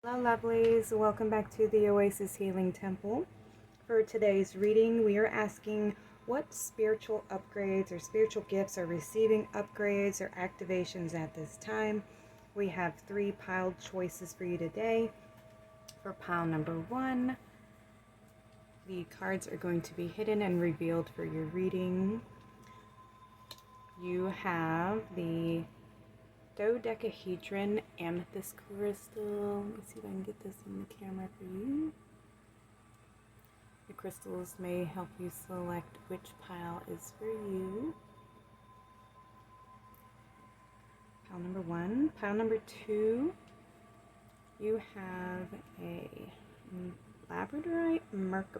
Hello lovelies, welcome back to the Oasis Healing Temple. For today's reading, we are asking what spiritual upgrades or spiritual gifts are receiving upgrades or activations at this time. We have 3 piled choices for you today. For pile number 1, the cards are going to be hidden and revealed for your reading. You have the dodecahedron amethyst crystal. Let me see if I can get this in the camera for you. The crystals may help you select which pile is for you. Pile number 1. Pile number 2, you have a labradorite Merkaba.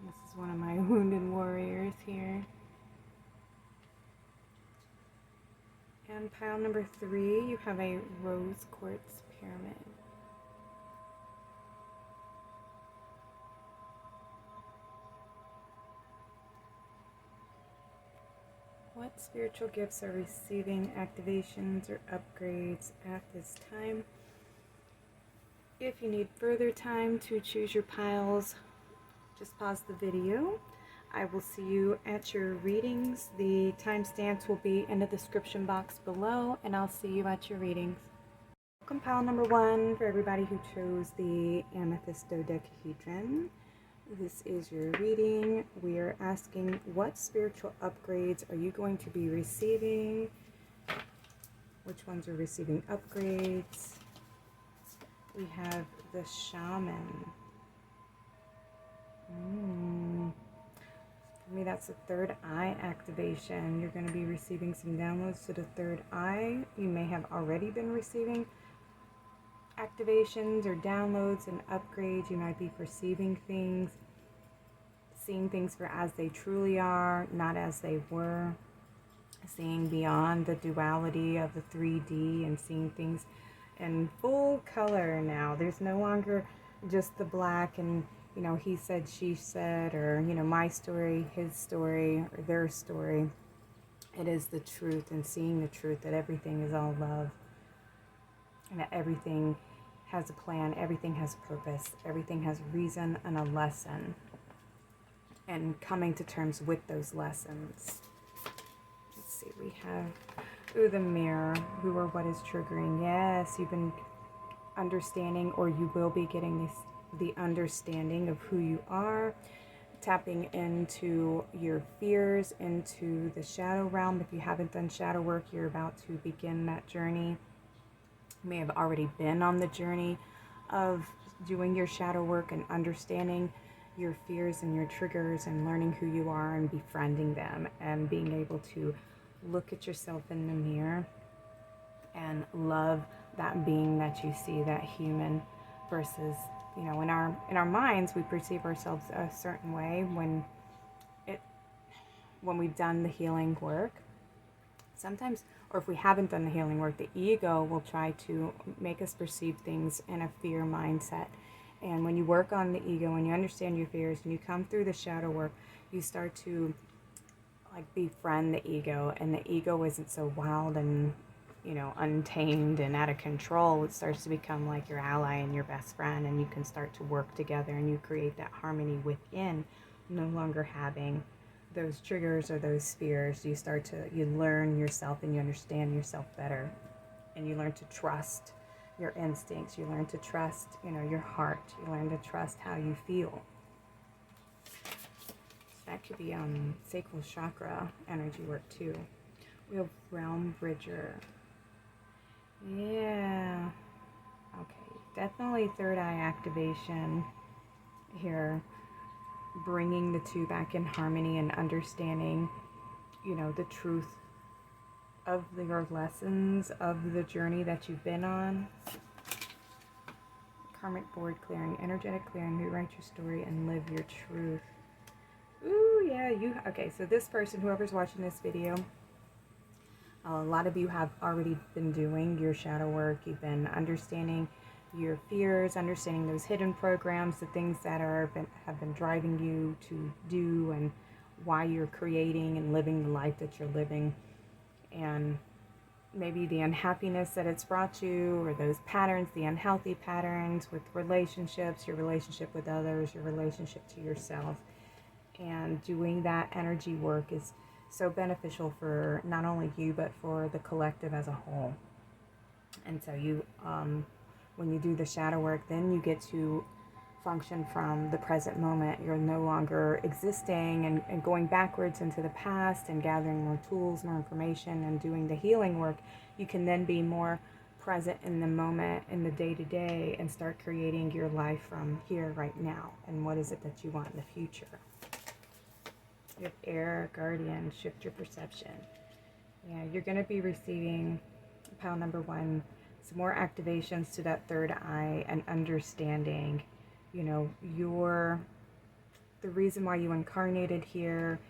This is one of my wounded warriors here. And pile number 3, you have a rose quartz pyramid. What spiritual gifts are receiving activations or upgrades at this time? If you need further time to choose your piles, just pause the video. I will see you at your readings. The timestamps will be in the description box below, and I'll see you at your readings. Welcome pile number 1 for everybody who chose the amethyst dodecahedron. This is your reading. We are asking what spiritual upgrades are you going to be receiving? Which ones are receiving upgrades? We have the Shaman. For me, that's the third eye activation. You're going to be receiving some downloads to the third eye. You may have already been receiving activations or downloads and upgrades. You might be perceiving things, seeing things for as they truly are, not as they were, seeing beyond the duality of the 3D and seeing things in full color now. There's no longer just the black and, you know, he said, she said, or, you know, my story, his story, or their story. It is the truth, and seeing the truth that everything is all love, and that everything has a plan, everything has purpose, everything has reason and a lesson, and coming to terms with those lessons. Let's see, we have the mirror, who or what is triggering. Yes, you've been understanding, or you will be getting the understanding of who you are, tapping into your fears, into the shadow realm. If you haven't done shadow work, you're about to begin that journey. You may have already been on the journey of doing your shadow work and understanding your fears and your triggers and learning who you are and befriending them and being able to look at yourself in the mirror and love that being that you see, that human, versus, you know, in our minds we perceive ourselves a certain way when we've done the healing work. Sometimes, or if we haven't done the healing work, the ego will try to make us perceive things in a fear mindset. And when you work on the ego and you understand your fears and you come through the shadow work, you start to like befriend the ego, and the ego isn't so wild and, you know, untamed and out of control. It starts to become like your ally and your best friend, and you can start to work together and you create that harmony within, no longer having those triggers or those fears. You learn yourself and you understand yourself better, and you learn to trust your instincts. You learn to trust, you know, your heart. You learn to trust how you feel. That could be sacral chakra energy work too. We have realm bridger. Yeah. Okay, definitely third eye activation here, bringing the two back in harmony and understanding, you know, the truth of your lessons, of the journey that you've been on. Karmic board clearing, energetic clearing, rewrite your story and live your truth. Ooh, yeah, okay, so this person, whoever's watching this video, a lot of you have already been doing your shadow work. You've been understanding your fears, understanding those hidden programs, the things that have been driving you to do, and why you're creating and living the life that you're living. And maybe the unhappiness that it's brought you, or those patterns, the unhealthy patterns with relationships, your relationship with others, your relationship to yourself. And doing that energy work is so beneficial for not only you, but for the collective as a whole. And so you, when you do the shadow work, then you get to function from the present moment. You're no longer existing and going backwards into the past and gathering more tools, more information, and doing the healing work. You can then be more present in the moment, in the day-to-day, and start creating your life from here, right now. And what is it that you want in the future? You have air, guardian, shift your perception. Yeah, you're going to be receiving, pile number 1, some more activations to that third eye and understanding, you know, the reason why you incarnated here,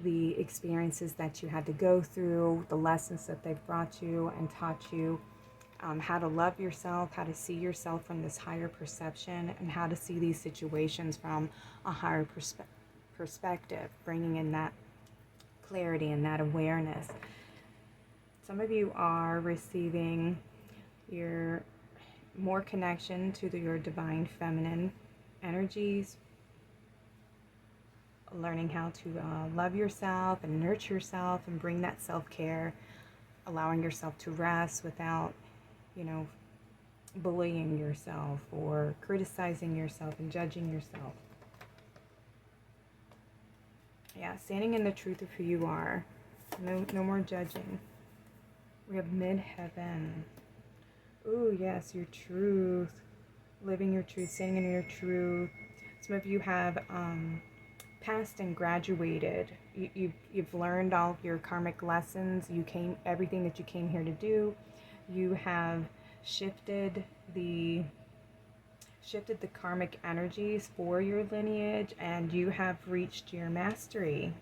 the experiences that you had to go through, the lessons that they've brought you and taught you, how to love yourself, how to see yourself from this higher perception, and how to see these situations from a higher perspective, bringing in that clarity and that awareness. Some of you are receiving your more connection to your divine feminine energies, learning how to love yourself and nurture yourself and bring that self-care, allowing yourself to rest without, you know, bullying yourself or criticizing yourself and judging yourself. Yeah, standing in the truth of who you are. No more judging. We have mid-heaven. Ooh, yes, your truth. Living your truth, standing in your truth. Some of you have passed and graduated. You've learned all of your karmic lessons. Everything that you came here to do. You have shifted the karmic energies for your lineage, and you have reached your mastery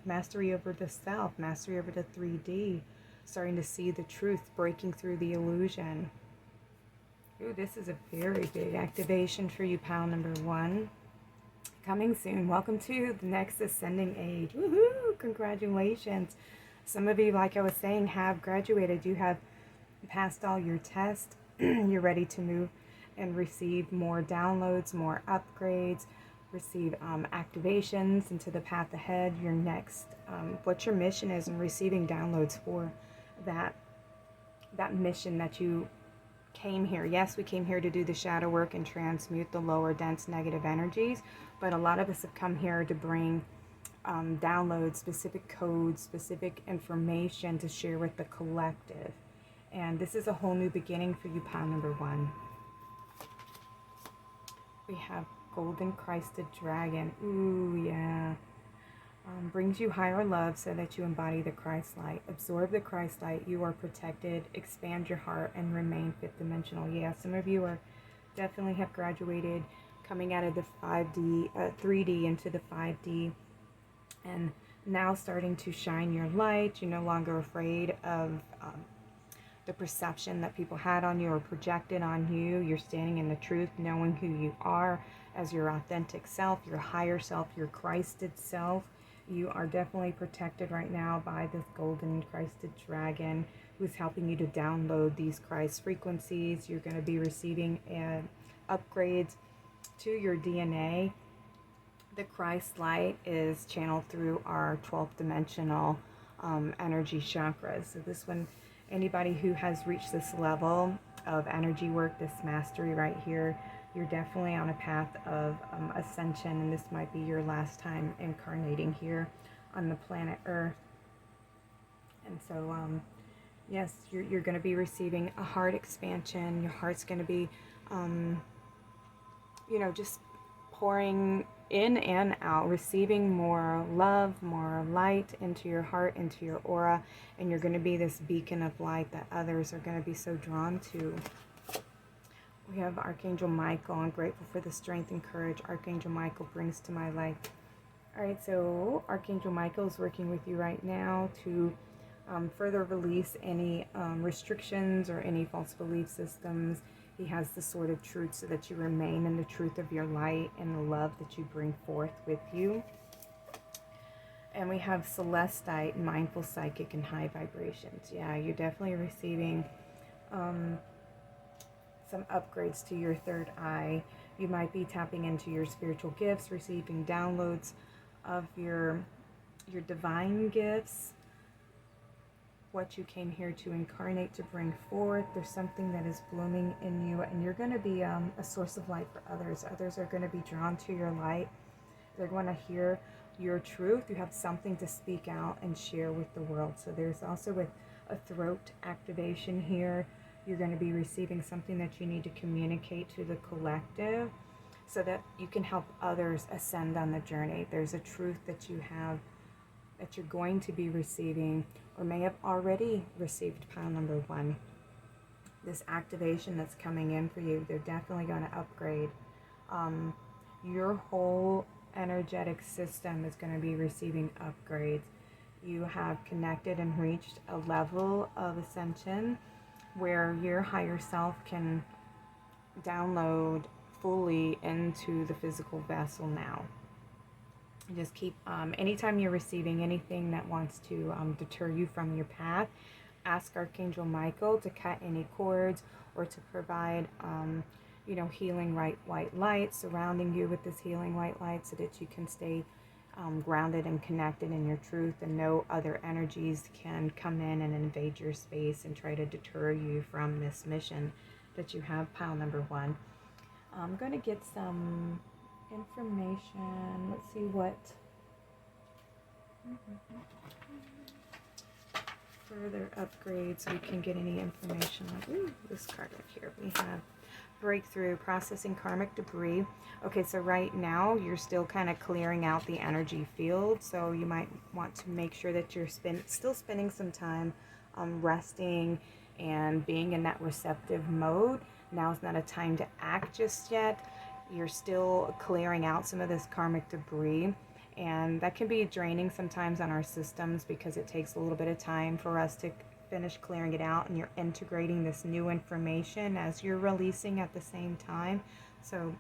over the self, mastery over the 3D, starting to see the truth, breaking through the illusion. Ooh, this is a very big activation for you, pile number 1. Coming soon. Welcome to the next ascending age. Woohoo! Congratulations. Some of you, like I was saying, have graduated. You have passed all your tests. You're ready to move and receive more downloads, more upgrades, receive activations into the path ahead. Your next, what your mission is, and receiving downloads for that mission that you came here. Yes, we came here to do the shadow work and transmute the lower dense negative energies, but a lot of us have come here to bring downloads, specific codes, specific information to share with the collective. And this is a whole new beginning for you, pile number 1. We have golden crested dragon. Ooh, yeah. Brings you higher love so that you embody the Christ light. Absorb the Christ light. You are protected. Expand your heart and remain fifth dimensional. Yeah, some of you are definitely have graduated, coming out of the 3D into the 5D, and now starting to shine your light. You're no longer afraid of the perception that people had on you or projected on you. You're standing in the truth, knowing who you are as your authentic self, your higher self, your Christed self. You are definitely protected right now by this golden Christed dragon who's helping you to download these Christ frequencies. You're going to be receiving upgrades to your DNA. The Christ light is channeled through our 12th dimensional energy chakras. So this one, anybody who has reached this level of energy work, this mastery right here, you're definitely on a path of ascension, and this might be your last time incarnating here on the planet Earth. And so, yes, you're going to be receiving a heart expansion. Your heart's going to be, just pouring in and out, receiving more love, more light into your heart, into your aura, and you're going to be this beacon of light that others are going to be so drawn to. We have Archangel Michael. I'm grateful for the strength and courage Archangel Michael brings to my life. All right, so Archangel Michael is working with you right now to further release any restrictions or any false belief systems. He has the sword of truth so that you remain in the truth of your light and the love that you bring forth with you. And we have Celestite, mindful, psychic, and high vibrations. Yeah, you're definitely receiving some upgrades to your third eye. You might be tapping into your spiritual gifts, receiving downloads of your divine gifts, what you came here to incarnate, to bring forth. There's something that is blooming in you, and you're going to be a source of light for others. Others are going to be drawn to your light. They're going to hear your truth. You have something to speak out and share with the world. So there's also with a throat activation here. You're going to be receiving something that you need to communicate to the collective so that you can help others ascend on the journey. There's a truth that you have that you're going to be receiving or may have already received, pile number 1. This activation that's coming in for you, they're definitely going to upgrade. Your whole energetic system is going to be receiving upgrades. You have connected and reached a level of ascension where your higher self can download fully into the physical vessel now. Just keep, anytime you're receiving anything that wants to deter you from your path, ask Archangel Michael to cut any cords or to provide, healing white light, surrounding you with this healing white light so that you can stay grounded and connected in your truth, and no other energies can come in and invade your space and try to deter you from this mission that you have, pile number 1. I'm going to get some information. Let's see what further upgrades we can get. Any information like, ooh, this card right here. We have breakthrough, processing karmic debris. Okay, so right now you're still kind of clearing out the energy field, so you might want to make sure that you're still spending some time resting and being in that receptive mode. Now is not a time to act just yet. You're still clearing out some of this karmic debris, and that can be draining sometimes on our systems because it takes a little bit of time for us to finish clearing it out, and you're integrating this new information as you're releasing at the same time. So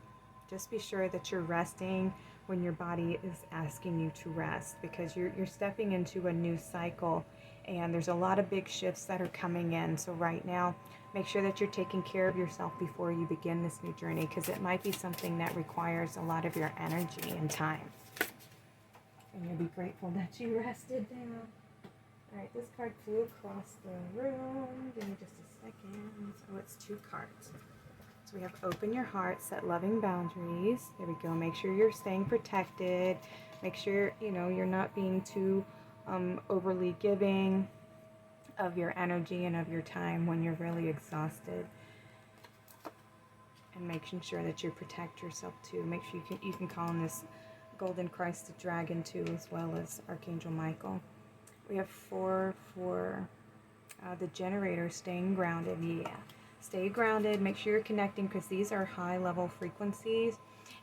just be sure that you're resting when your body is asking you to rest, because you're stepping into a new cycle, and there's a lot of big shifts that are coming in. So right now, make sure that you're taking care of yourself before you begin this new journey, because it might be something that requires a lot of your energy and time. And you'll be grateful that you rested down. Alright, this card flew across the room. Give me just a second. Oh, it's 2 cards. So we have open your heart, set loving boundaries. There we go. Make sure you're staying protected. Make sure, you're not being too overly giving of your energy and of your time when you're really exhausted. And making sure that you protect yourself too. Make sure you can call on this golden Christ the dragon too, as well as Archangel Michael. We have 4 for the generator, staying grounded. Yeah, stay grounded. Make sure you're connecting, because these are high level frequencies.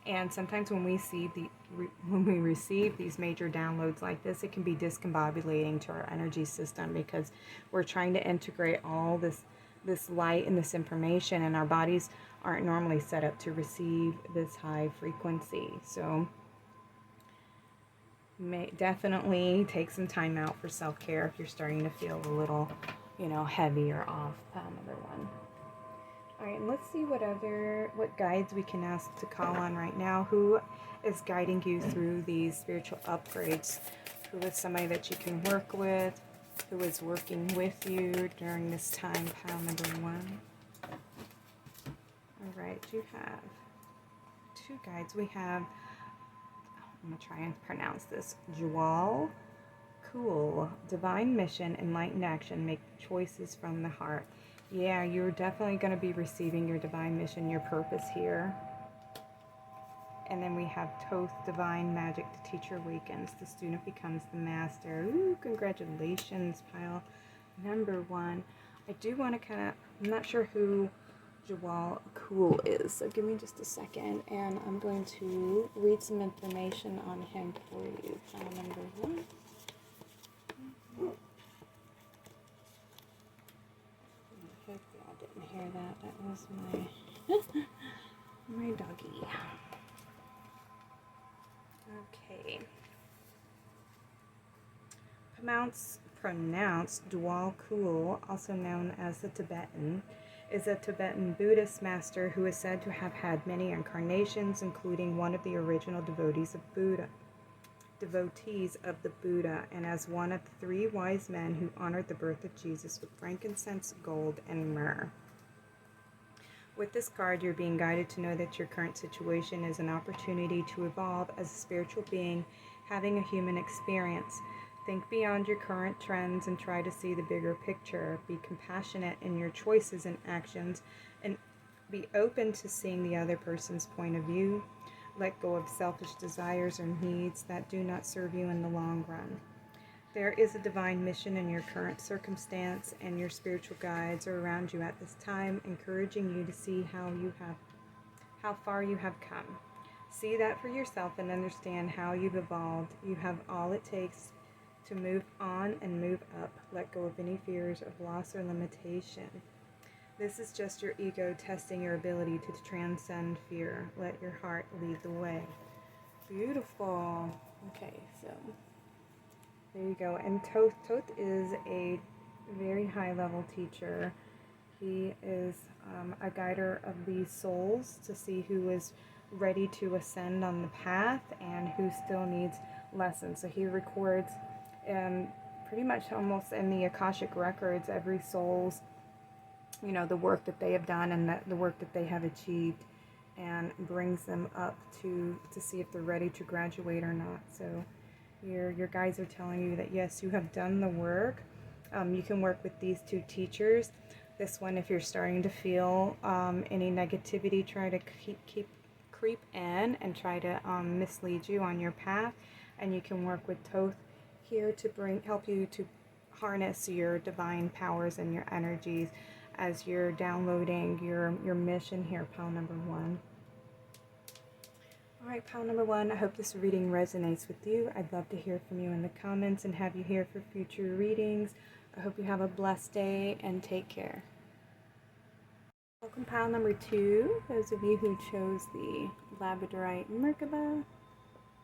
And sometimes when we receive these major downloads like this, it can be discombobulating to our energy system, because we're trying to integrate all this light and this information, and our bodies aren't normally set up to receive this high frequency. So definitely take some time out for self-care if you're starting to feel a little, heavy or off, pile number 1. All right, and let's see what guides we can ask to call on right now. Who is guiding you through these spiritual upgrades? Who is somebody that you can work with? Who is working with you during this time, pile number 1? All right, you have 2 guides. We have, I'm going to try and pronounce this, Jewel, cool, divine mission, enlightened action, make choices from the heart. Yeah, you're definitely going to be receiving your divine mission, your purpose here. And then we have Toth, divine magic, the teacher awakens, the student becomes the master. Ooh, congratulations, pile number 1. I do want to I'm not sure who Jawal Cool is, so give me just a second, and I'm going to read some information on him for you. Pile number 1. Hopefully I didn't hear that. That was my doggy. Okay. pronounced Dwal Kul, also known as the Tibetan, is a Tibetan Buddhist master who is said to have had many incarnations, including one of the original devotees of the Buddha, and as one of the 3 wise men who honored the birth of Jesus with frankincense, gold, and myrrh. With this card, you're being guided to know that your current situation is an opportunity to evolve as a spiritual being having a human experience. Think beyond your current trends and try to see the bigger picture. Be compassionate in your choices and actions, and be open to seeing the other person's point of view. Let go of selfish desires or needs that do not serve you in the long run. There is a divine mission in your current circumstance, and your spiritual guides are around you at this time, encouraging you to see how far you have come. See that for yourself and understand how you've evolved. You have all it takes to move on and move up. Let go of any fears of loss or limitation. This is just your ego testing your ability to transcend fear. Let your heart lead the way. Beautiful. Okay, so there you go. And Thoth is a very high-level teacher. He is a guider of these souls to see who is ready to ascend on the path and who still needs lessons. So he records pretty much almost in the Akashic records every soul's, the work that they have done and the work that they have achieved, and brings them up to see if they're ready to graduate or not. So your guides are telling you that yes, you have done the work. You can work with these 2 teachers. This one, if you're starting to feel any negativity, try to creep in and try to mislead you on your path, and you can work with Thoth here to help you to harness your divine powers and your energies as you're downloading your mission here, pile number 1. Alright, pile number 1, I hope this reading resonates with you. I'd love to hear from you in the comments and have you here for future readings. I hope you have a blessed day and take care. Welcome, pile number 2, those of you who chose the Labradorite Merkaba.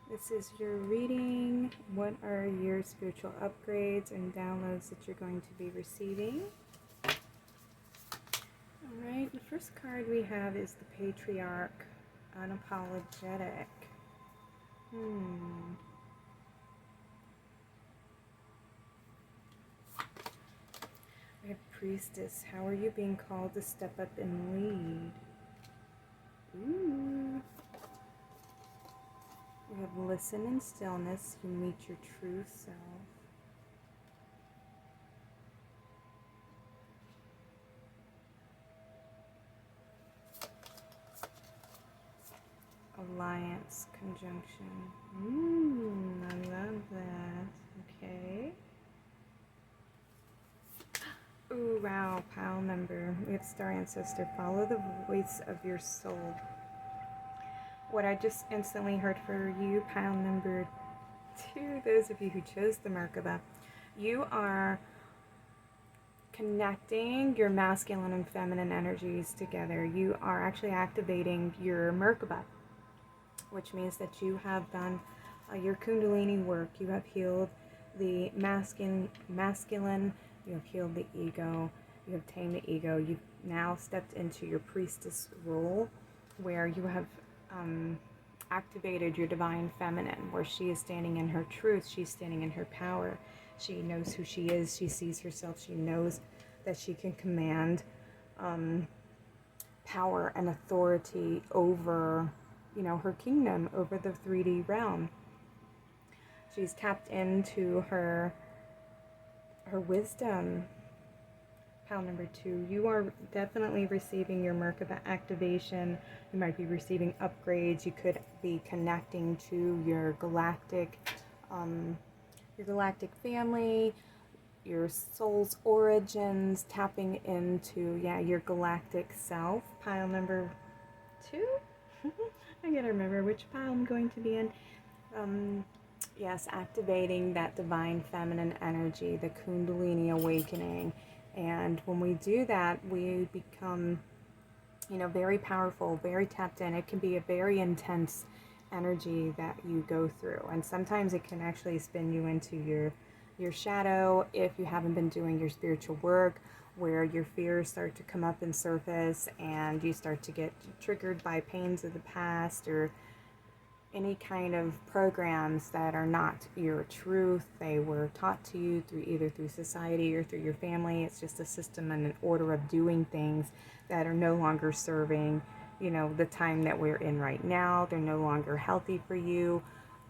This is your reading. What are your spiritual upgrades and downloads that you're going to be receiving? Alright, the first card we have is the Patriarch, Unapologetic. We have Priestess. How are you being called to step up and lead? Ooh. We have Listen in Stillness. You meet your true self. Alliance Conjunction. I love that. Okay. Ooh, wow, pile number. We have Star Ancestor. Follow the voice of your soul. What I just instantly heard for you, pile number 2, those of you who chose the Merkaba, you are connecting your masculine and feminine energies together. You are actually activating your Merkaba, which means that you have done your Kundalini work. You have healed the masculine, you have healed the ego, you have tamed the ego. You've now stepped into your priestess role, where you have activated your divine feminine, where she is standing in her truth, she's standing in her power. She knows who she is, she sees herself, she knows that she can command power and authority over, her kingdom, over the 3D realm. She's tapped into her wisdom. Pile number 2, you are definitely receiving your Merkaba activation. You might be receiving upgrades. You could be connecting to your galactic family, your soul's origins, tapping into, your galactic self. Pile number 2? I gotta remember which pile I'm going to be in. Yes, activating that divine feminine energy, the Kundalini awakening. And when we do that, we become, very powerful, very tapped in. It can be a very intense energy that you go through. And sometimes it can actually spin you into your your shadow if you haven't been doing your spiritual work, where your fears start to come up and surface and you start to get triggered by pains of the past or any kind of programs that are not your truth. They were taught to you through either through society or through your family. It's just a system and an order of doing things that are no longer serving, the time that we're in right now. They're no longer healthy for you.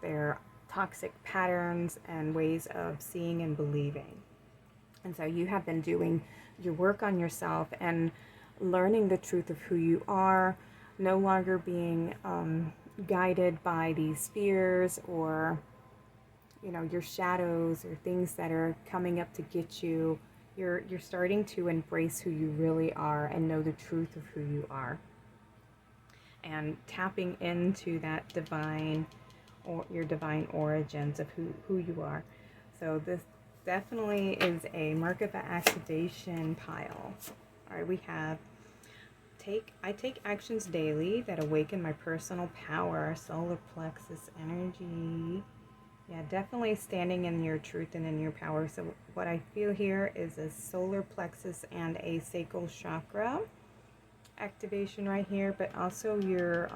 They're toxic patterns and ways of seeing and believing. And so you have been doing your work on yourself and learning the truth of who you are, no longer being guided by these fears or your shadows or things that are coming up to get you. You're starting to embrace who you really are and know the truth of who you are, and tapping into that divine, or your divine origins of who you are. So this definitely is a Merkaba activation pile. All right, we have I take actions daily that awaken my personal power, solar plexus energy. Yeah, definitely standing in your truth and in your power. So what I feel here is a solar plexus and a sacral chakra activation right here, but also your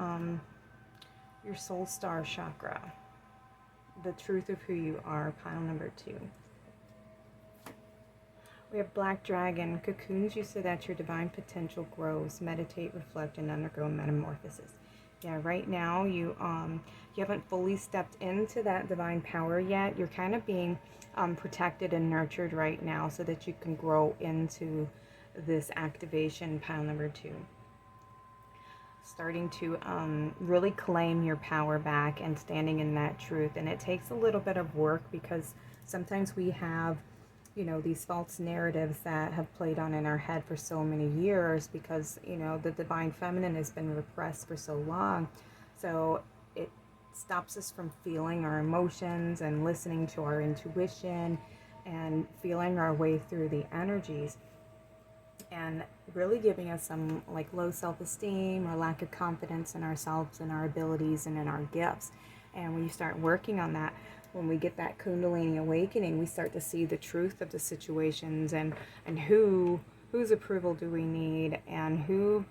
soul star chakra. The truth of who you are, pile number 2. We have Black Dragon. Cocoons you so that your divine potential grows. Meditate, reflect, and undergo metamorphosis. Yeah, right now you haven't fully stepped into that divine power yet. You're kind of being protected and nurtured right now so that you can grow into this activation, pile number 2. Starting to really claim your power back and standing in that truth. And it takes a little bit of work because sometimes we have these false narratives that have played on in our head for so many years because, the divine feminine has been repressed for so long. So it stops us from feeling our emotions and listening to our intuition and feeling our way through the energies, and really giving us some low self-esteem or lack of confidence in ourselves and our abilities and in our gifts. And when you start working on that, when we get that Kundalini awakening, we start to see the truth of the situations and whose approval do we need, and who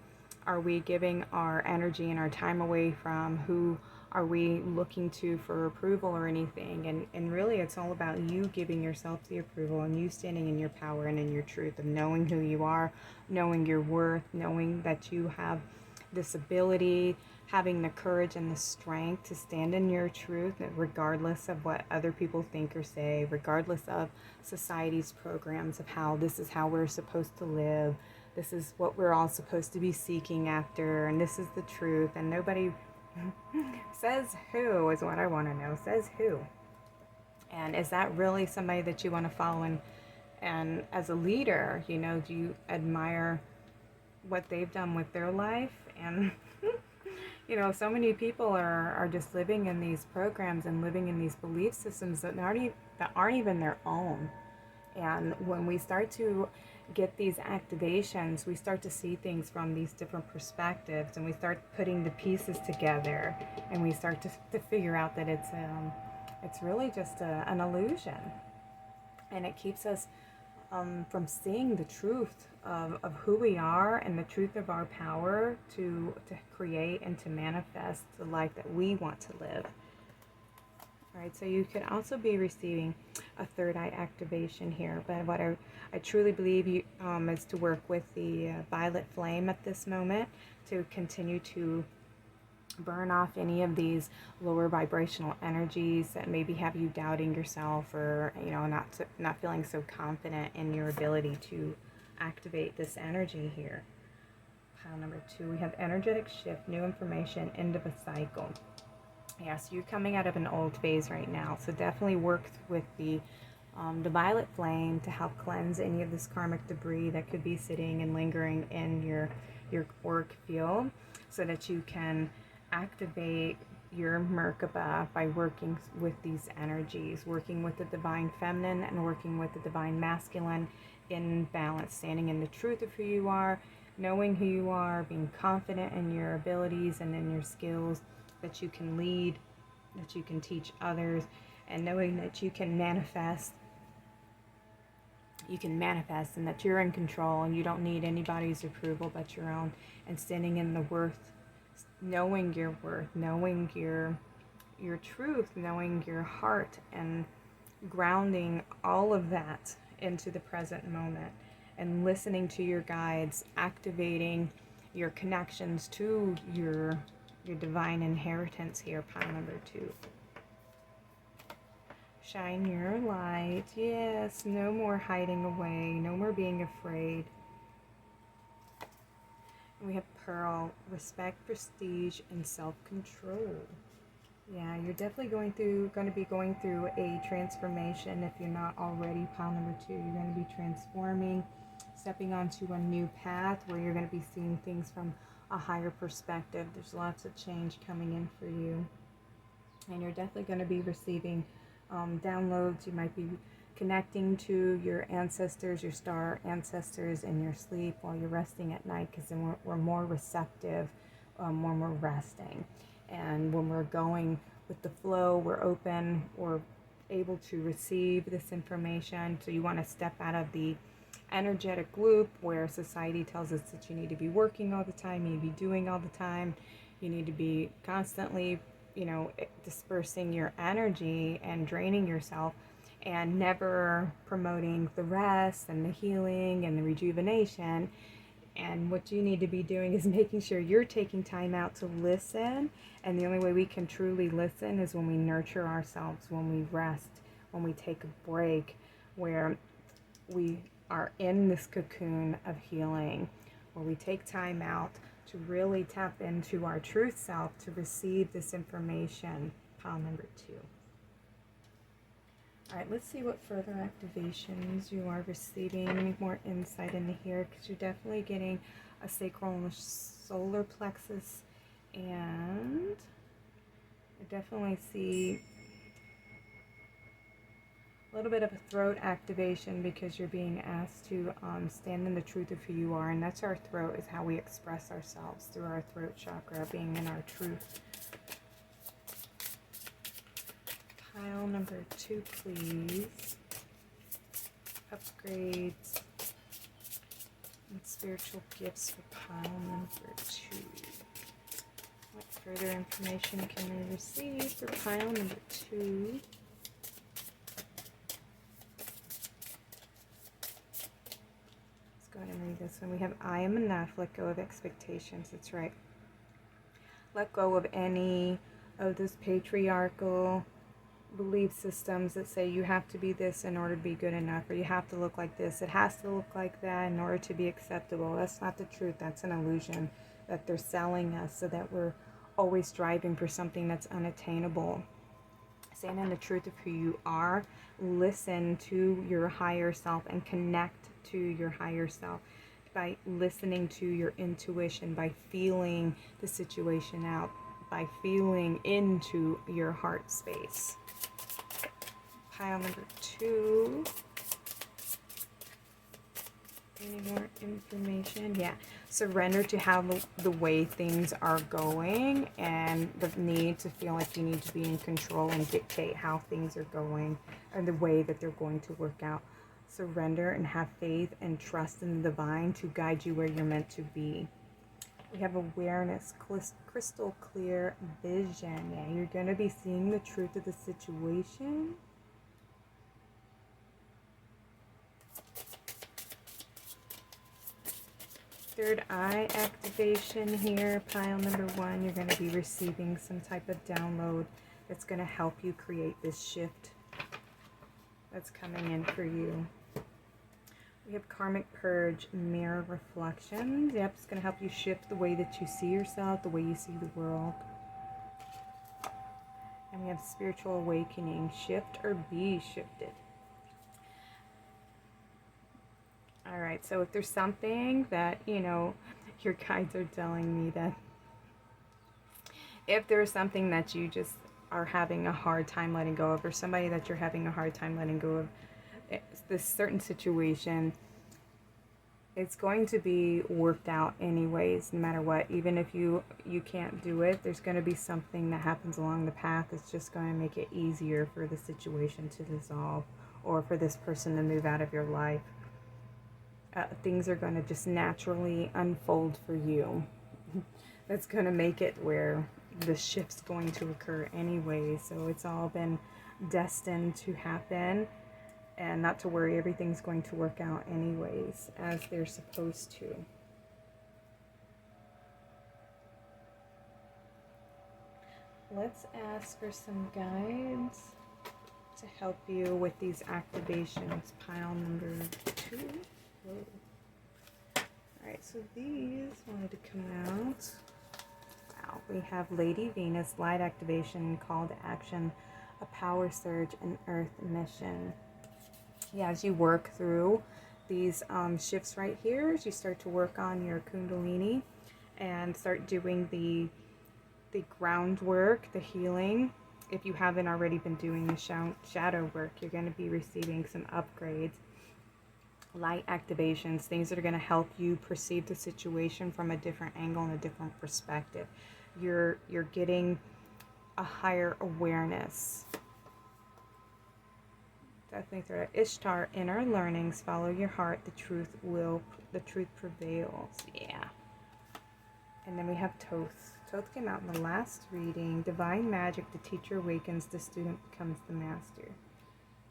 are we giving our energy and our time away from, who are we looking to for approval or anything. And really it's all about you giving yourself the approval and you standing in your power and in your truth of knowing who you are, knowing your worth, knowing that you have this ability, having the courage and the strength to stand in your truth regardless of what other people think or say, regardless of society's programs of how this is how we're supposed to live, this is what we're all supposed to be seeking after, and this is the truth. And nobody says who is what I want to know. Says who. And is that really somebody that you want to follow? And as a leader, do you admire what they've done with their life? And so many people are just living in these programs and living in these belief systems that aren't even their own. And when we start to get these activations, we start to see things from these different perspectives, and we start putting the pieces together, and we start to figure out that it's really just an illusion. And it keeps us from seeing the truth of who we are and the truth of our power to create and to manifest the life that we want to live. All right, so you could also be receiving a third eye activation here, but what I truly believe is to work with the violet flame at this moment to continue to burn off any of these lower vibrational energies that maybe have you doubting yourself, or not feeling so confident in your ability to activate this energy here. Pile number 2, we have energetic shift, new information, end of a cycle. Yes, you're coming out of an old phase right now, so definitely work with the violet flame to help cleanse any of this karmic debris that could be sitting and lingering in your work field, so that you can activate your Merkaba by working with these energies, working with the divine feminine and working with the divine masculine in balance, standing in the truth of who you are, knowing who you are, being confident in your abilities and in your skills, that you can lead, that you can teach others, and knowing that you can manifest you can manifest, and that you're in control and you don't need anybody's approval but your own, and standing in the worth, knowing your worth, knowing your truth, knowing your heart, and grounding all of that into the present moment, and listening to your guides, activating your connections to your divine inheritance here, pile number 2. Shine your light. Yes, no more hiding away, no more being afraid. And we have Pearl, respect, prestige, and self-control. Yeah, you're definitely going to be going through a transformation if you're not already, pile number 2. You're going to be transforming, stepping onto a new path where you're going to be seeing things from a higher perspective. There's lots of change coming in for you. And you're definitely going to be receiving downloads. You might be connecting to your ancestors, your star ancestors, in your sleep while you're resting at night, because then we're more receptive when we're resting. And when we're going with the flow, we're open, we're able to receive this information. So you want to step out of the energetic loop where society tells us that you need to be working all the time, you need to be doing all the time, you need to be constantly, dispersing your energy and draining yourself, and never promoting the rest and the healing and the rejuvenation. And what you need to be doing is making sure you're taking time out to listen. And the only way we can truly listen is when we nurture ourselves, when we rest, when we take a break, where we are in this cocoon of healing, where we take time out to really tap into our truth self to receive this information, pile number 2. All right, let's see what further activations you are receiving. Any more insight into here, because you're definitely getting a sacral and a solar plexus, and I definitely see a little bit of a throat activation, because you're being asked to stand in the truth of who you are, and that's our throat, is how we express ourselves, through our throat chakra, being in our truth. Pile number 2, please. Upgrades and spiritual gifts for pile number 2. What further information can we receive for pile number 2? Let's go ahead and read this one. We have, I am enough. Let go of expectations. That's right. Let go of any of those patriarchal belief systems that say you have to be this in order to be good enough, or you have to look like this, it has to look like that in order to be acceptable. That's not the truth. That's an illusion that they're selling us, so that we're always striving for something that's unattainable. Stand in the truth of who you are. Listen to your higher self and connect to your higher self by listening to your intuition, by feeling the situation out, by feeling into your heart space. Pile number 2. Any more information? Yeah. Surrender to how the way things are going, and the need to feel like you need to be in control and dictate how things are going, or the way that they're going to work out. Surrender and have faith and trust in the divine to guide you where you're meant to be. We have awareness, crystal clear vision. Yeah, you're going to be seeing the truth of the situation. Third eye activation here, pile number 1. You're going to be receiving some type of download that's going to help you create this shift that's coming in for you. We have karmic purge, mirror reflections. Yep, it's going to help you shift the way that you see yourself, the way you see the world. And we have spiritual awakening, shift or be shifted. All right, so if there's something that, your guides are telling me that if there's something that you just are having a hard time letting go of, or somebody that you're having a hard time letting go of, this certain situation, it's going to be worked out anyways, no matter what. Even if you can't do it, there's going to be something that happens along the path that's just going to make it easier for the situation to dissolve, or for this person to move out of your life. things are going to just naturally unfold for you. That's going to make it where the shift's going to occur anyway. So it's all been destined to happen. And not to worry, everything's going to work out anyways, as they're supposed to. Let's ask for some guides to help you with these activations. Pile number 2. Whoa. Alright, so these wanted to come out. Wow, we have Lady Venus, light activation, call to action, a power surge, and earth mission. Yeah, as you work through these shifts right here, as you start to work on your Kundalini and start doing the groundwork, the healing. If you haven't already been doing the shadow work, you're going to be receiving some upgrades, light activations, things that are going to help you perceive the situation from a different angle and a different perspective. You're getting a higher awareness. Definitely through Ishtar, inner learnings, follow your heart, the truth prevails. Yeah. And then we have Thoth. Thoth came out in the last reading. Divine magic, the teacher awakens, the student becomes the master.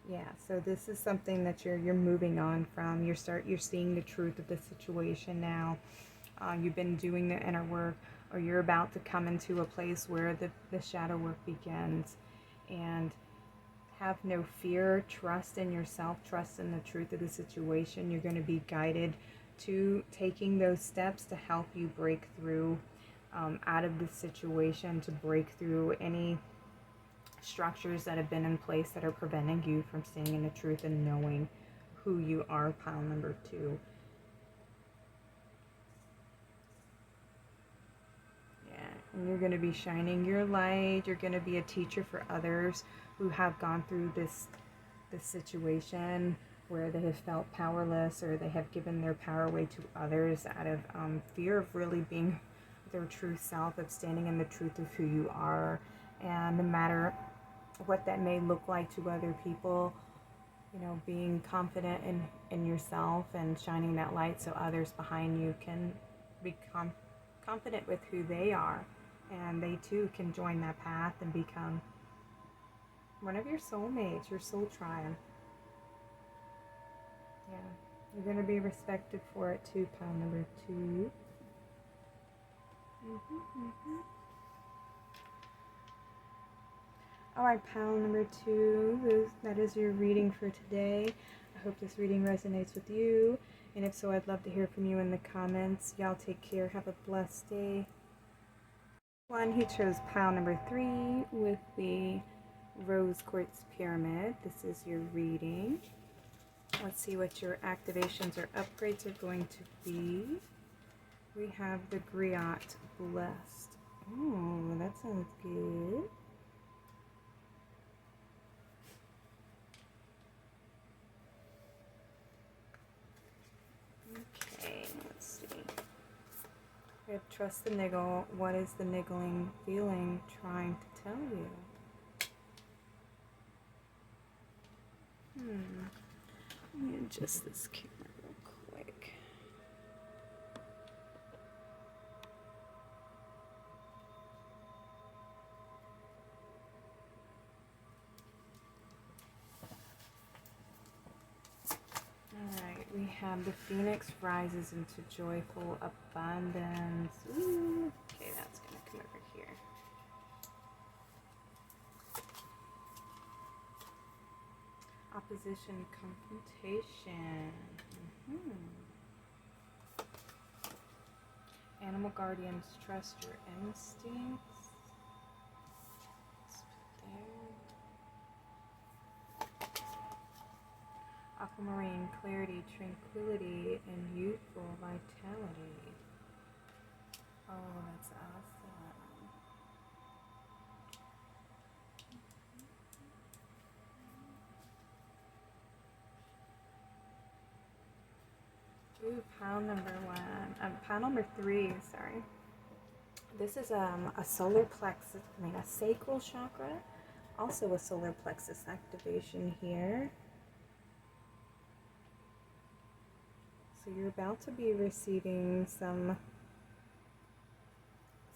Yeah, so this is something that you're moving on from. You're seeing the truth of the situation now. You've been doing the inner work, or you're about to come into a place where the shadow work begins. And have no fear, trust in yourself, trust in the truth of the situation. You're going to be guided to taking those steps to help you break through out of the situation, to break through any structures that have been in place that are preventing you from staying in the truth and knowing who you are. Pile number 2. Yeah, and you're going to be shining your light. You're going to be a teacher for others who have gone through this situation where they have felt powerless, or they have given their power away to others out of fear of really being their true self, of standing in the truth of who you are. And no matter what that may look like to other people, you know, being confident in yourself and shining that light so others behind you can become confident with who they are, and they too can join that path and become one of your soulmates, your soul tribe. Yeah, you're going to be respected for it too. Pile number 2. Alright, pile number 2, that is your reading for today. I hope this reading resonates with you, and if so, I'd love to hear from you in the comments. Y'all take care. Have a blessed day. One who chose pile number 3 with the rose quartz pyramid. This is your reading. Let's see what your activations or upgrades are going to be. We have the Griot Blessed. Oh, that sounds good. Okay, let's see. We have Trust the Niggle. What is the niggling feeling trying to tell you? Let me adjust this camera real quick. Alright, we have the Phoenix rises into joyful abundance. Ooh, okay, that's going to come over here. Opposition, confrontation. Animal guardians, trust your instincts. Aquamarine, clarity, tranquility, and youthful vitality. Oh, that's awesome. Ooh, pile number 3, sorry. This is a solar plexus, a sacral chakra. Also a solar plexus activation here. So you're about to be receiving some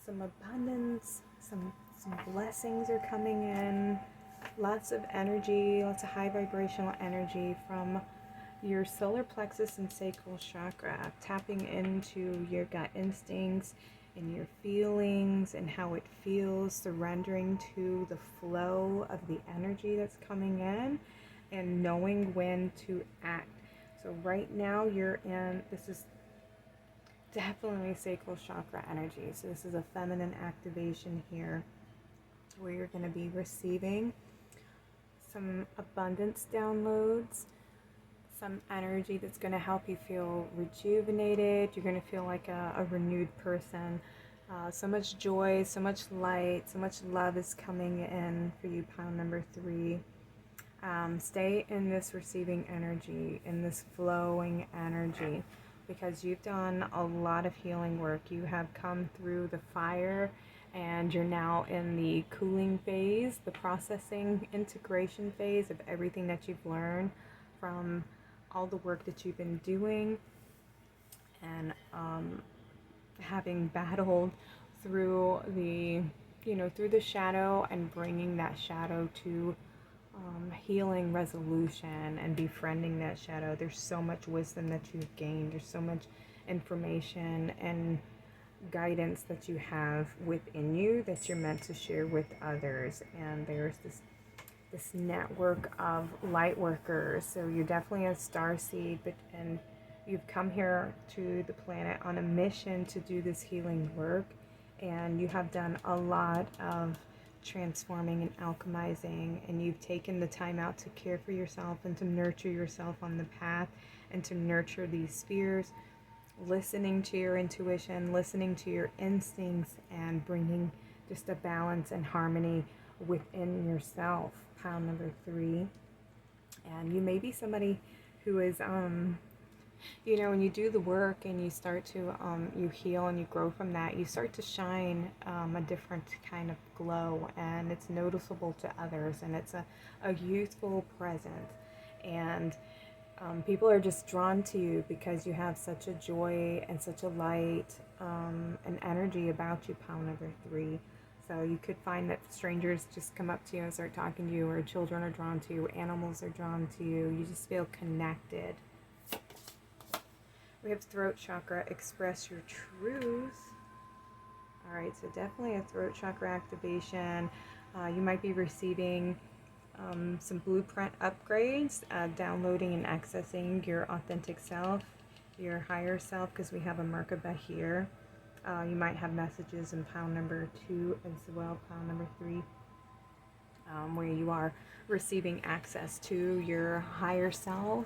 abundance, some blessings are coming in, lots of energy, lots of high vibrational energy from your solar plexus and sacral chakra, tapping into your gut instincts and your feelings and how it feels, surrendering to the flow of the energy that's coming in and knowing when to act. So right now you're in, this is definitely sacral chakra energy. So this is a feminine activation here where you're going to be receiving some abundance downloads, some energy that's going to help you feel rejuvenated. You're going to feel like a renewed person. So much joy, so much light, so much love is coming in for you, pile number 3. Stay in this receiving energy, in this flowing energy, because you've done a lot of healing work. You have come through the fire and you're now in the cooling phase, the processing, integration phase of everything that you've learned from all the work that you've been doing, and having battled through the, through the shadow and bringing that shadow to healing resolution and befriending that shadow. There's so much wisdom that you've gained. There's so much information and guidance that you have within you that you're meant to share with others. And there's this network of light workers. So you're definitely a starseed, and you've come here to the planet on a mission to do this healing work, and you have done a lot of transforming and alchemizing, and you've taken the time out to care for yourself and to nurture yourself on the path and to nurture these spheres, listening to your intuition, listening to your instincts, and bringing just a balance and harmony within yourself, pile number 3. And you may be somebody who is when you do the work and you start to you heal and you grow from that, you start to shine a different kind of glow, and it's noticeable to others, and it's a youthful presence, and people are just drawn to you because you have such a joy and such a light and energy about you, pile number 3. So you could find that strangers just come up to you and start talking to you, or children are drawn to you, animals are drawn to you. You just feel connected. We have throat chakra, express your truth. All right, so definitely a throat chakra activation. You might be receiving some blueprint upgrades, downloading and accessing your authentic self, your higher self, because we have a Merkaba here. You might have messages in pile number 2 as well, pile number 3, where you are receiving access to your higher self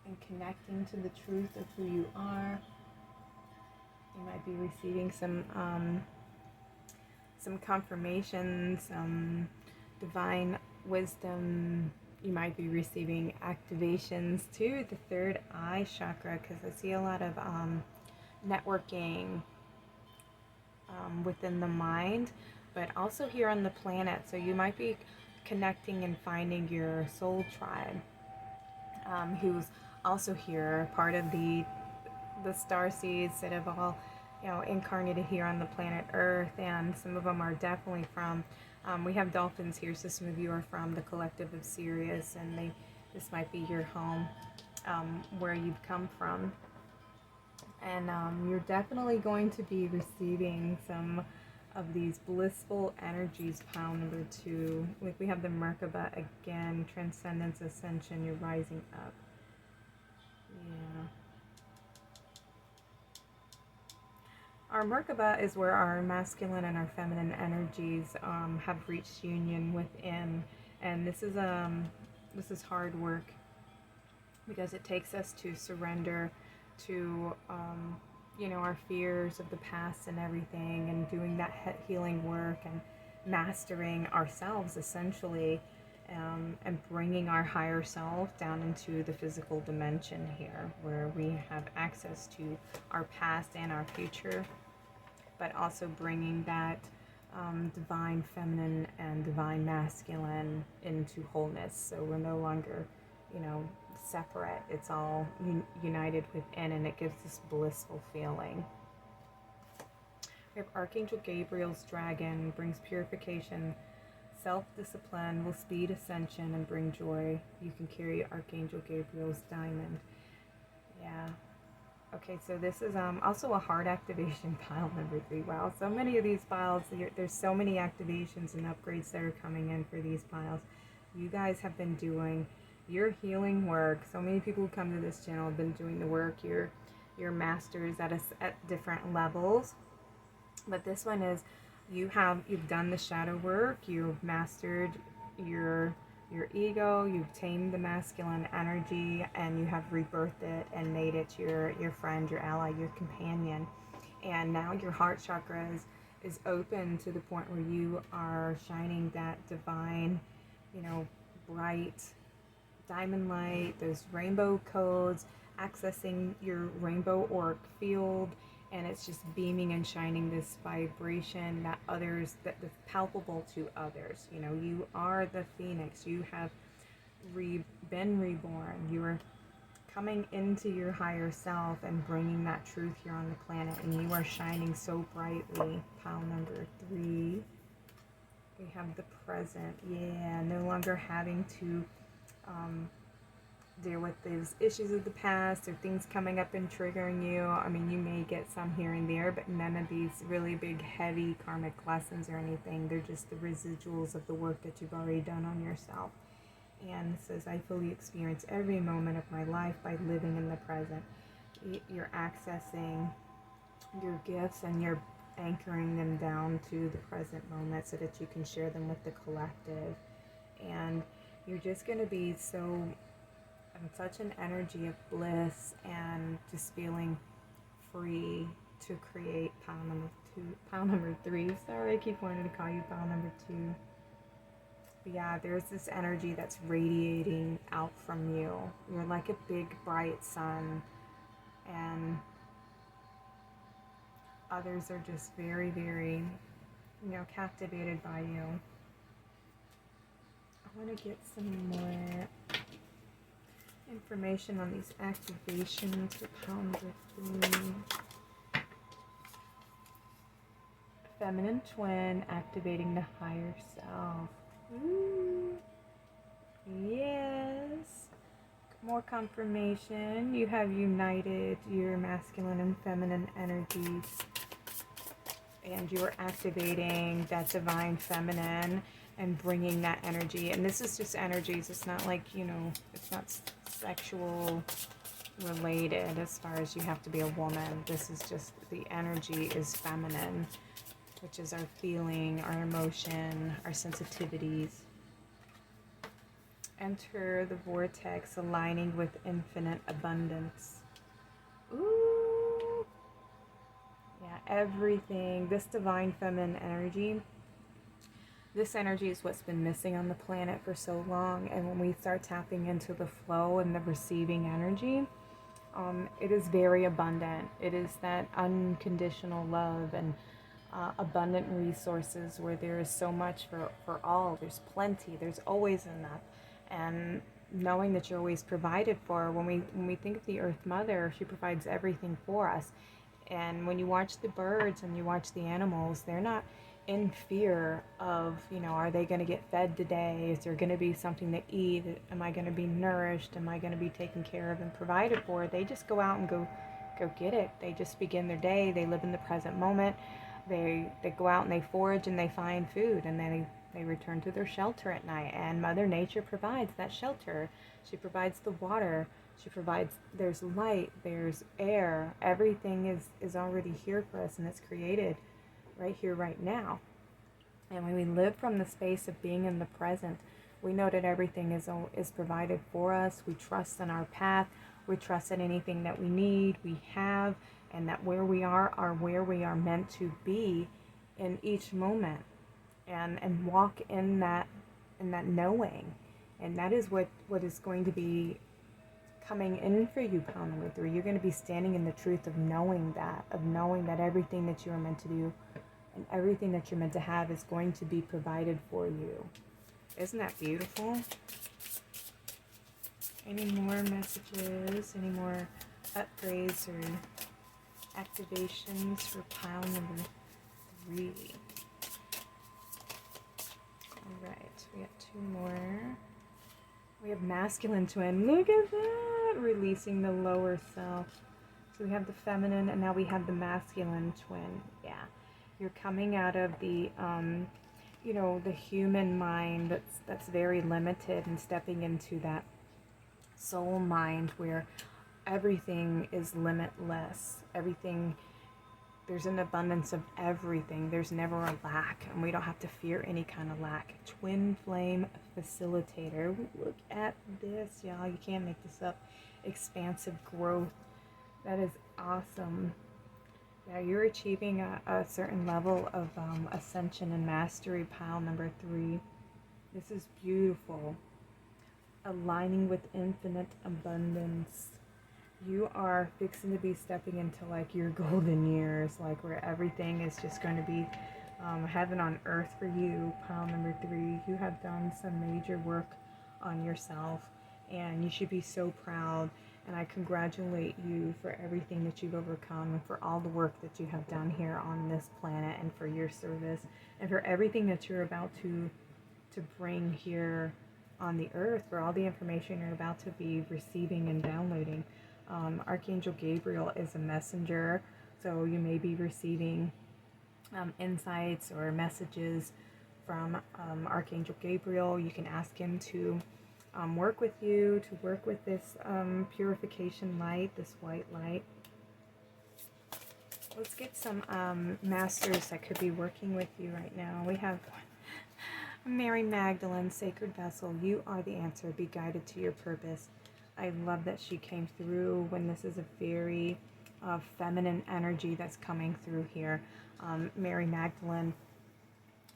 and connecting to the truth of who you are. You might be receiving some confirmation, some divine wisdom. You might be receiving activations to the third eye chakra, because I see a lot of networking within the mind, but also here on the planet. So you might be connecting and finding your soul tribe, who's also here, part of the starseeds that have all incarnated here on the planet Earth, and some of them are definitely from we have dolphins here, so some of you are from the collective of Sirius, and this might be your home, where you've come from, and you're definitely going to be receiving some of these blissful energies, pile number 2. Like we have the Merkaba again, transcendence, ascension, you're rising up. Yeah. Our Merkaba is where our masculine and our feminine energies have reached union within, and this is hard work, because it takes us to surrender to our fears of the past and everything, and doing that healing work and mastering ourselves essentially, and bringing our higher self down into the physical dimension here, where we have access to our past and our future, but also bringing that divine feminine and divine masculine into wholeness. So we're no longer, separate. It's all united within, and it gives this blissful feeling. We have Archangel Gabriel's dragon, brings purification, self-discipline, will speed ascension and bring joy. You can carry Archangel Gabriel's diamond. Yeah. Okay, so this is also a heart activation pile number 3. Wow, so many of these piles, there's so many activations and upgrades that are coming in for these piles. You guys have been doing your healing work. So many people who come to this channel have been doing the work. You're masters at different levels. But this one is, you've done the shadow work, you've mastered your ego, you've tamed the masculine energy, and you have rebirthed it and made it your friend, your ally, your companion. And now your heart chakra is open to the point where you are shining that divine, bright diamond light, those rainbow codes, accessing your rainbow auric field, and it's just beaming and shining this vibration that is palpable to others. You are the phoenix. You have been reborn. You are coming into your higher self and bringing that truth here on the planet, and you are shining so brightly. Pile number 3. We have the present. Yeah, no longer having to deal with those issues of the past or things coming up and triggering you. I mean, you may get some here and there, but none of these really big, heavy karmic lessons or anything. They're just the residuals of the work that you've already done on yourself. And it says, I fully experience every moment of my life by living in the present. You're accessing your gifts and you're anchoring them down to the present moment so that you can share them with the collective. And you're just going to be such an energy of bliss and just feeling free to create pile number 3. Sorry, I keep wanting to call you pile number 2. But yeah, there's this energy that's radiating out from you. You're like a big bright sun, and others are just very, very, captivated by you. I want to get some more information on these activations for pile number 3. Feminine twin activating the higher self. Ooh. Yes. More confirmation. You have united your masculine and feminine energies, and you are activating that divine feminine and bringing that energy. And this is just energies. It's not like, it's not sexual related as far as you have to be a woman. This is just the energy is feminine, which is our feeling, our emotion, our sensitivities. Enter the vortex, aligning with infinite abundance. Ooh. Yeah, everything. This divine feminine energy, this energy is what's been missing on the planet for so long. And when we start tapping into the flow and the receiving energy, it is very abundant. It is that unconditional love and abundant resources where there is so much for all. There's plenty. There's always enough. And knowing that you're always provided for. When we think of the Earth Mother, she provides everything for us. And when you watch the birds and you watch the animals, they're not in fear of, are they going to get fed today? Is there going to be something to eat? Am I going to be nourished? Am I going to be taken care of and provided for? They just go out and go get it. They just begin their day. They live in the present moment. They go out and they forage and they find food, and then they return to their shelter at night. And Mother Nature provides that shelter. She provides the water. She provides, there's light, there's air. Everything is already here for us, and it's created right here, right now. And when we live from the space of being in the present, we know that everything is provided for us. We trust in our path. We trust in anything that we need, we have, and that where we are where we are meant to be in each moment, and walk in that knowing. And that is what is going to be coming in for you, pile number 3. You're going to be standing in the truth of knowing that everything that you are meant to do and everything that you're meant to have is going to be provided for you. Isn't that beautiful? Any more messages? Any more upgrades or activations for pile number 3? Alright, we got 2 more. We have masculine twin. Look at that! Releasing the lower self. So we have the feminine, and now we have the masculine twin. Yeah. You're coming out of the, you know, the human mind that's very limited, and stepping into that soul mind where everything is limitless. Everything, there's an abundance of everything. There's never a lack, and we don't have to fear any kind of lack. Twin flame facilitator. Look at this, y'all. You can't make this up. Expansive growth. That is awesome. Yeah, you're achieving a certain level of ascension and mastery, pile number 3. This is beautiful. Aligning with infinite abundance. You are fixing to be stepping into like your golden years, like where everything is just going to be heaven on earth for you, pile number 3. You have done some major work on yourself, and you should be so proud. And I congratulate you for everything that you've overcome, and for all the work that you have done here on this planet, and for your service, and for everything that you're about to bring here on the earth, for all the information you're about to be receiving and downloading. Archangel Gabriel is a messenger, so you may be receiving insights or messages from Archangel Gabriel. You can ask him to work with you, to work with this purification light, this white light. Let's get some masters that could be working with you right now. We have Mary Magdalene, Sacred Vessel. You are the answer. Be guided to your purpose. I love that she came through when this is a very feminine energy that's coming through here. Mary Magdalene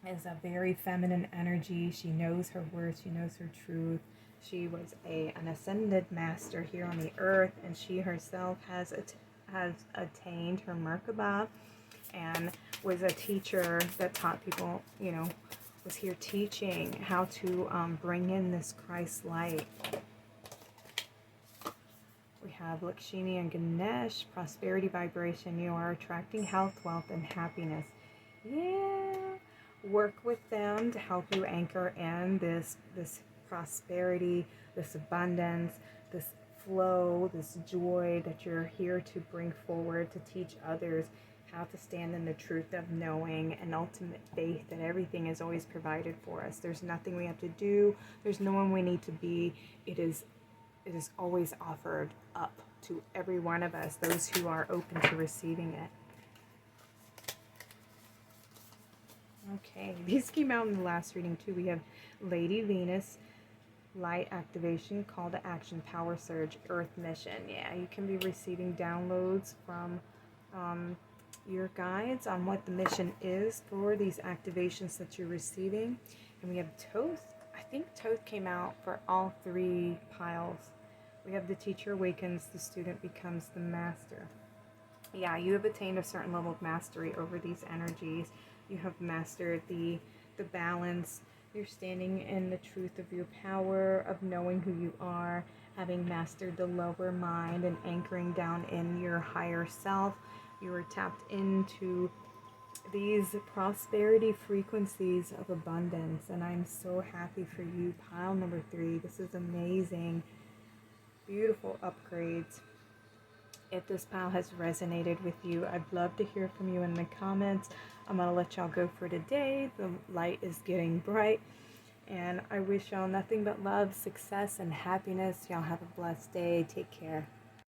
is a very feminine energy. She knows her worth. She knows her truth. She was an ascended master here on the earth, and she herself has attained her Merkaba, and was a teacher that taught people, you know, was here teaching how to bring in this Christ light. We have Lakshmi and Ganesh, prosperity vibration. You are attracting health, wealth, and happiness. Yeah. Work with them to help you anchor in this prosperity, this abundance, this flow, this joy that you're here to bring forward, to teach others how to stand in the truth of knowing and ultimate faith that everything is always provided for us. There's nothing we have to do. There's no one we need to be. It is always offered up to every one of us, those who are open to receiving it. Okay, these came out in the last reading too. We have Lady Venus, light activation, call to action, power surge, earth mission. Yeah, you can be receiving downloads from your guides on what the mission is for these activations that you're receiving. And we have Thoth. I think Thoth came out for all 3 piles. We have the teacher awakens, the student becomes the master. Yeah, you have attained a certain level of mastery over these energies. You have mastered the balance. You're standing in the truth of your power, of knowing who you are, having mastered the lower mind and anchoring down in your higher self. You are tapped into these prosperity frequencies of abundance, and I'm so happy for you, pile number 3. This is amazing. Beautiful upgrades. If this pile has resonated with you, I'd love to hear from you in the comments. I'm going to let y'all go for today. The light is getting bright, and I wish y'all nothing but love, success, and happiness. Y'all have a blessed day. Take care.